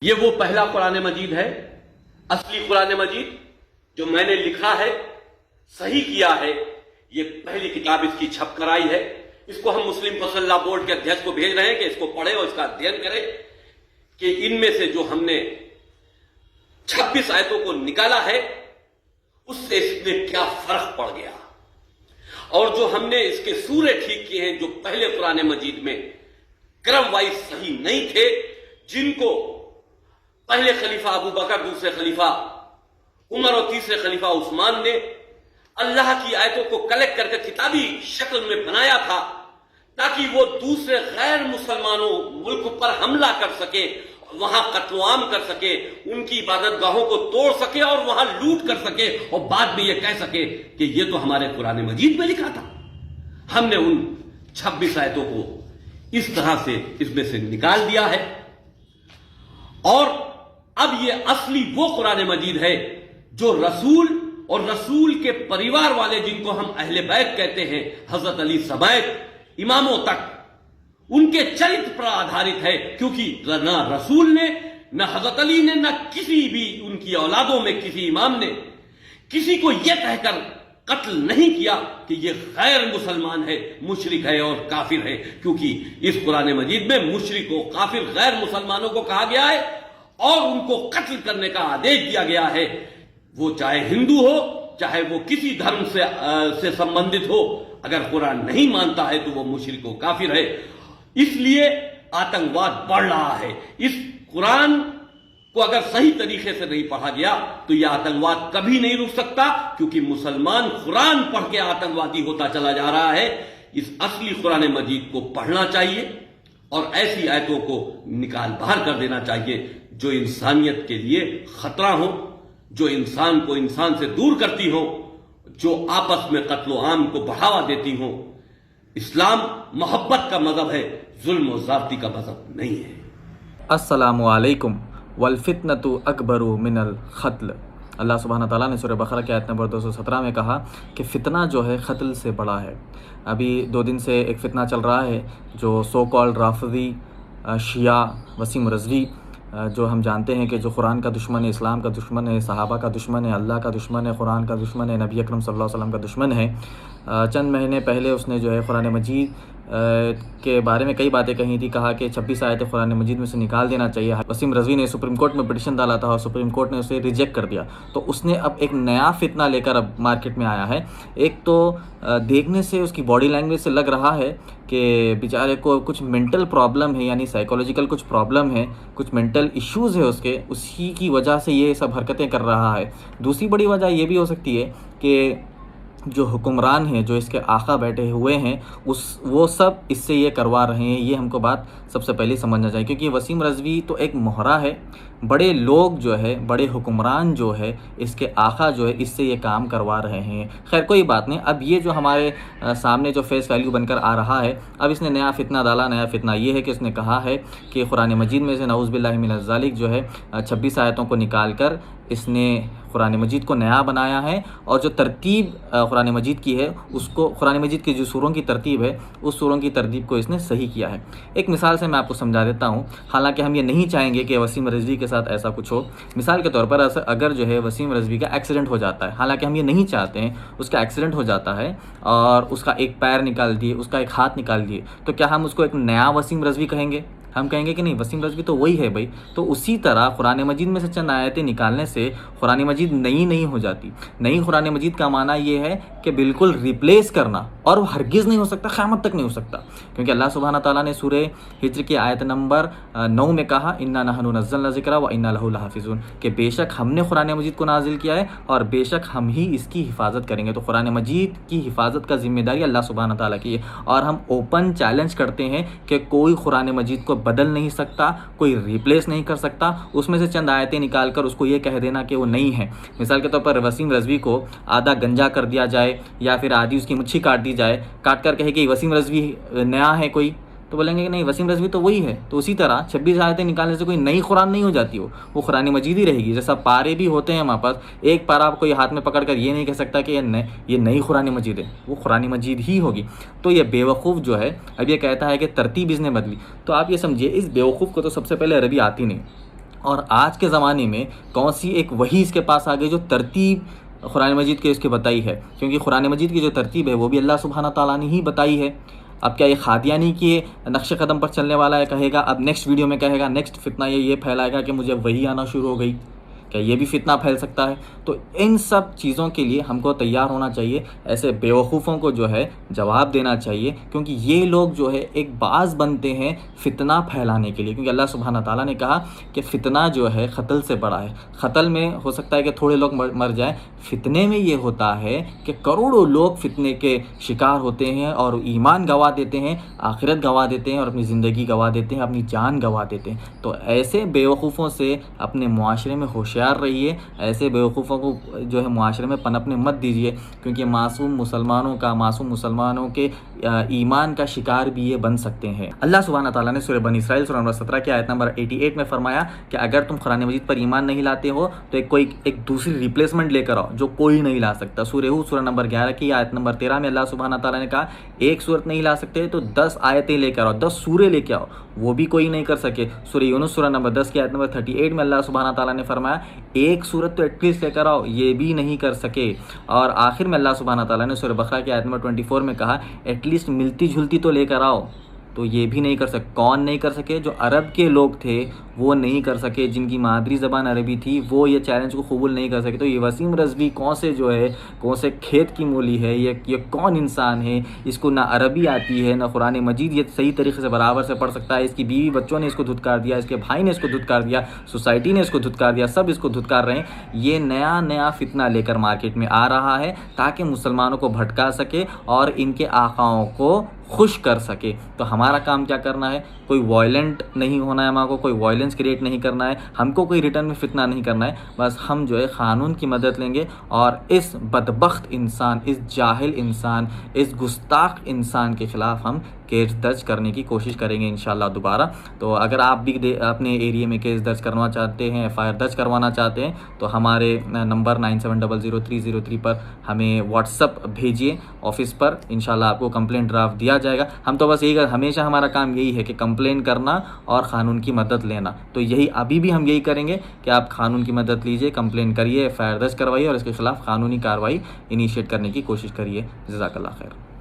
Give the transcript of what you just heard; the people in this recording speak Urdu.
یہ وہ پہلا قرآن مجید ہے، اصلی قرآن مجید جو میں نے لکھا ہے، صحیح کیا ہے۔ یہ پہلی کتاب اس کی چھپ کر آئی ہے۔ اس کو ہم مسلم مسلح بورڈ کے ادھیش کو بھیج رہے ہیں کہ اس کو پڑھے اور اس کا ادھین کرے کہ ان میں سے جو ہم نے 26 آیتوں کو نکالا ہے اس سے اس میں کیا فرق پڑ گیا، اور جو ہم نے اس کے سورے ٹھیک کیے ہیں جو پہلے قرآن مجید میں کرم وائز صحیح نہیں تھے، جن کو پہلے خلیفہ ابو بکر، دوسرے خلیفہ عمر اور تیسرے خلیفہ عثمان نے اللہ کی آیتوں کو کلیکٹ کر کے کتابی شکل میں بنایا تھا تاکہ وہ دوسرے غیر مسلمانوں ملک پر حملہ کر سکے، وہاں قتل عام کر سکے، ان کی عبادت گاہوں کو توڑ سکے اور وہاں لوٹ کر سکے، اور بعد میں یہ کہہ سکے کہ یہ تو ہمارے قرآن مجید میں لکھا تھا۔ ہم نے ان 26 آیتوں کو اس طرح سے اس میں سے نکال دیا ہے، اور اب یہ اصلی وہ قرآن مجید ہے جو رسول اور رسول کے پریوار والے، جن کو ہم اہل بیت کہتے ہیں، حضرت علی سمیت اماموں تک، ان کے چرت پر آدھارت ہے، کیونکہ نہ رسول نے، نہ حضرت علی نے، نہ کسی بھی ان کی اولادوں میں کسی امام نے کسی کو یہ کہہ کر قتل نہیں کیا کہ یہ غیر مسلمان ہے، مشرک ہے اور کافر ہے، کیونکہ اس قرآن مجید میں مشرک و کافر غیر مسلمانوں کو کہا گیا ہے اور ان کو قتل کرنے کا آدیش دیا گیا ہے، وہ چاہے ہندو ہو، چاہے وہ کسی دھرم سے سمبندھت ہو، اگر قرآن نہیں مانتا ہے تو وہ مشرک و کافر ہے۔ اس لیے آتنکواد بڑھ رہا ہے۔ اس قرآن کو اگر صحیح طریقے سے نہیں پڑھا گیا تو یہ آتنکواد کبھی نہیں رک سکتا، کیونکہ مسلمان قرآن پڑھ کے آتنکوادی ہوتا چلا جا رہا ہے۔ اس اصلی قرآن مجید کو پڑھنا چاہیے اور ایسی آیتوں کو نکال باہر کر دینا چاہیے جو انسانیت کے لیے خطرہ ہو، جو انسان کو انسان سے دور کرتی ہو، جو آپس میں قتل و عام کو بڑھاوا دیتی ہو۔ اسلام محبت کا مذہب ہے، ظلم و زیادتی کا مذہب نہیں ہے۔ السلام علیکم۔ والفتنۃ اکبر من القتل۔ اللہ سبحانہ تعالیٰ نے سورہ بقرہ کی آیت نمبر 217 میں کہا کہ فتنہ جو ہے قتل سے بڑا ہے۔ ابھی 2 دن سے ایک فتنہ چل رہا ہے جو سو کالڈ رافضی شیعہ وسیم رضوی، جو ہم جانتے ہیں کہ جو قرآن کا دشمن ہے، اسلام کا دشمن ہے، صحابہ کا دشمن ہے، اللہ کا دشمن ہے، قرآن کا دشمن ہے، نبی اکرم صلی اللہ علیہ وسلم کا دشمن ہے۔ چند مہینے پہلے اس نے جو ہے قرآن مجید کے بارے میں کئی باتیں کہی تھی، کہا کہ 26 آیتیں قرآن مجید میں سے نکال دینا چاہیے۔ وسیم رضوی نے سپریم کورٹ میں پٹیشن ڈالا تھا اور سپریم کورٹ نے اسے ریجیکٹ کر دیا، تو اس نے اب ایک نیا فتنہ لے کر اب مارکیٹ میں آیا ہے۔ ایک تو دیکھنے سے اس کی باڈی لینگویج سے لگ رہا ہے کہ بیچارے کو کچھ مینٹل پرابلم ہے، یعنی سائیکولوجیکل کچھ پرابلم ہے، کچھ مینٹل ایشوز ہے اس کے، اسی کی وجہ سے یہ سب حرکتیں کر رہا ہے۔ دوسری بڑی وجہ یہ بھی ہو سکتی ہے کہ جو حکمران ہیں، جو اس کے آقا بیٹھے ہوئے ہیں، وہ سب اس سے یہ کروا رہے ہیں۔ یہ ہم کو بات سب سے پہلے سمجھنا چاہیے، کیونکہ وسیم رضوی تو ایک مہرا ہے، بڑے لوگ جو ہے، بڑے حکمران جو ہے، اس کے آقا جو ہے، اس سے یہ کام کروا رہے ہیں۔ خیر کوئی بات نہیں، اب یہ جو ہمارے سامنے جو فیس ویلیو بن کر آ رہا ہے، اب اس نے نیا فتنہ ڈالا۔ نیا فتنہ یہ ہے کہ اس نے کہا ہے کہ قرآن مجید میں سے نعوذ باللہ من الذالک جو ہے 26 آیتوں کو نکال کر اس نے قرآن مجید کو نیا بنایا ہے، اور جو ترتیب قرآن مجید کی ہے، اس کو قرآن مجید کی جو سوروں کی ترتیب ہے، اس سوروں کی ترتیب کو اس نے صحیح کیا ہے۔ ایک مثال سے میں آپ کو سمجھا دیتا ہوں، حالانکہ ہم یہ نہیں چاہیں گے کہ وسیم رضوی کے ساتھ ایسا کچھ ہو۔ مثال کے طور پر اگر جو ہے وسیم رضوی کا ایکسیڈنٹ ہو جاتا ہے، حالانکہ ہم یہ نہیں چاہتے ہیں، اس کا ایکسیڈنٹ ہو جاتا ہے اور اس کا ایک پیر نکال دیے، اس کا ایک ہاتھ نکال دیے، تو کیا ہم اس کو ایک نیا وسیم رضوی کہیں گے؟ ہم کہیں گے کہ نہیں، وسیم رضوی تو وہی ہے بھائی۔ تو اسی طرح قرآن مجید میں سے چند آیتیں نکالنے سے قرآن مجید نئی نہیں ہو جاتی۔ نئی قرآن مجید کا معنی یہ ہے کہ بالکل ریپلیس کرنا، اور وہ ہرگز نہیں ہو سکتا، قیامت تک نہیں ہو سکتا، کیونکہ اللہ سبحانہ تعالیٰ نے سورہ ہجر کی آیت نمبر 9 میں کہا انا نحن نزلنا الذکر وانا لہ لحافظون، کہ بے شک ہم نے قرآن مجید کو نازل کیا ہے اور بے شک ہم ہی اس کی حفاظت کریں گے۔ تو قرآن مجید کی حفاظت کا ذمہ داری اللہ سبحانہ تعالیٰ کی ہے، اور ہم اوپن چیلنج کرتے ہیں کہ کوئی قرآن مجید کو بدل نہیں سکتا، کوئی ریپلیس نہیں کر سکتا۔ اس میں سے چند آیتیں نکال کر اس کو یہ کہہ دینا کہ وہ نہیں ہے۔ مثال کے طور پر وسیم رضوی کو آدھا گنجا کر دیا جائے، یا پھر آدھی اس کی مچھی کاٹ دی جائے، کاٹ کر کہے کہ وسیم رضوی نیا ہے کوئی، تو بولیں گے کہ نہیں، وسیم رضوی تو وہی ہے۔ تو اسی طرح 26 آیتیں نکالنے سے کوئی نئی قرآن نہیں ہو جاتی، وہ قرآن مجید ہی رہے گی۔ جیسا پارے بھی ہوتے ہیں ہمارے پاس، ایک پارا آپ کوئی ہاتھ میں پکڑ کر یہ نہیں کہہ سکتا کہ یہ نئی قرآن مجید ہے، وہ قرآن مجید ہی ہوگی۔ تو یہ بیوقوف جو ہے اب یہ کہتا ہے کہ ترتیب اس نے بدلی، تو آپ یہ سمجھیے اس بیوقوف کو تو سب سے پہلے عربی آتی نہیں، اور آج کے زمانے میں کون سی ایک وحی اس کے پاس آ گئی جو ترتیب قرآن مجید کے اس کے بتائی ہے، کیونکہ قرآن مجید کی جو ترتیب ہے وہ بھی اللہ سبحانہ تعالیٰ نے ہی بتائی ہے۔ اب کیا یہ قادیانی کے نقش قدم پر چلنے والا ہے کہے گا اب نیکسٹ ویڈیو میں کہے گا نیکسٹ فتنہ یہ پھیلائے گا کہ مجھے وحی آنا شروع ہو گئی؟ کیا یہ بھی فتنہ پھیل سکتا ہے؟ تو ان سب چیزوں کے لیے ہم کو تیار ہونا چاہیے، ایسے بیوقوفوں کو جو ہے جواب دینا چاہیے، کیونکہ یہ لوگ جو ہے ایک باعث بنتے ہیں فتنہ پھیلانے کے لیے، کیونکہ اللہ سبحانہ تعالیٰ نے کہا کہ فتنہ جو ہے قتل سے بڑا ہے۔ قتل میں ہو سکتا ہے کہ تھوڑے لوگ مر جائیں، فتنے میں یہ ہوتا ہے کہ کروڑوں لوگ فتنے کے شکار ہوتے ہیں اور ایمان گنوا دیتے ہیں، آخرت گنوا دیتے ہیں اور اپنی زندگی گنوا دیتے ہیں، اپنی جان گنوا دیتے ہیں۔ تو ایسے بیوقوفوں سے اپنے معاشرے میں ہوشیار رہیے، ایسے بیوقوفوں کو جو ہے معاشرے میں پنپنے مت دیجیے، کیونکہ معصوم مسلمانوں کے ایمان کا شکار بھی یہ بن سکتے ہیں۔ اللہ سبحانہ تعالیٰ نے سورہ بنی اسرائیل سورہ نمبر 17 کی آیت نمبر 88 میں فرمایا کہ اگر تم قرآن مجید پر ایمان نہیں لاتے ہو تو ایک دوسری ریپلیسمنٹ لے کر آؤ جو کوئی نہیں لا سکتا۔ سورہ ہود سورہ نمبر 11 کی آیت نمبر 13 میں اللہ سبحانہ تعالیٰ نے کہا ایک سورت نہیں لا سکتے تو 10 آیتیں لے کر آؤ، 10 سورے لے کے آؤ، وہ بھی کوئی نہیں کر سکے۔ سورہ یونس سورہ نمبر 10 کی آیت نمبر 38 میں اللہ سبحانہ تعالیٰ نے فرمایا ایک سورت تو ایٹ لیسٹ لے کر آؤ، یہ بھی نہیں کر سکے۔ اور آخر میں اللہ سبحانہ تعالیٰ نے سورہ بقرہ کی آیت نمبر 24 میں کہا ایٹ لیسٹ ملتی جھلتی تو لے کر آؤ، تو یہ بھی نہیں کر سکے۔ کون نہیں کر سکے؟ جو عرب کے لوگ تھے وہ نہیں کر سکے، جن کی مادری زبان عربی تھی وہ یہ چیلنج کو قبول نہیں کر سکے۔ تو یہ وسیم رضوی کون سے کھیت کی مولی ہے، یہ کون انسان ہے؟ اس کو نہ عربی آتی ہے نہ قرآن مجید یہ صحیح طریقے سے برابر سے پڑھ سکتا ہے۔ اس کی بیوی بچوں نے اس کو دھتکار دیا، اس کے بھائی نے اس کو دھتکار دیا، سوسائٹی نے اس کو دھتکار دیا، سب اس کو دھتکار رہے ہیں۔ یہ نیا فتنہ لے کر مارکیٹ میں آ رہا ہے تاکہ مسلمانوں کو بھٹکا سکے اور ان کے آقاؤں کو خوش کر سکے۔ تو ہمارا کام کیا کرنا ہے؟ کوئی وائلنٹ نہیں ہونا ہے، ہمارا کو کوئی وائلنس کریٹ نہیں کرنا ہے، ہم کو کوئی ریٹرن میں فتنہ نہیں کرنا ہے، بس ہم جو ہے قانون کی مدد لیں گے اور اس بدبخت انسان، اس جاہل انسان، اس گستاخ انسان کے خلاف ہم کیس درج کرنے کی کوشش کریں گے انشاءاللہ دوبارہ۔ تو اگر آپ بھی اپنے ایریے میں کیس درج کرنا چاہتے ہیں، ایف آئی آر درج کروانا چاہتے ہیں تو ہمارے نمبر 97000303 پر ہمیں واٹس ایپ بھیجیے آفس پر، انشاءاللہ آپ کو کمپلین ڈرافٹ دیا جائے گا۔ ہم تو بس ہمیشہ ہمارا کام یہی ہے کہ کمپلین کرنا اور قانون کی مدد لینا، تو یہی ابھی بھی ہم یہی کریں گے کہ آپ قانون کی مدد لیجیے، کمپلین کریے، ایف آئی آر درج کروائیے اور اس کے خلاف قانونی کارروائی انیشیٹ کرنے کی کوشش کریے۔ جزاک اللہ خیر۔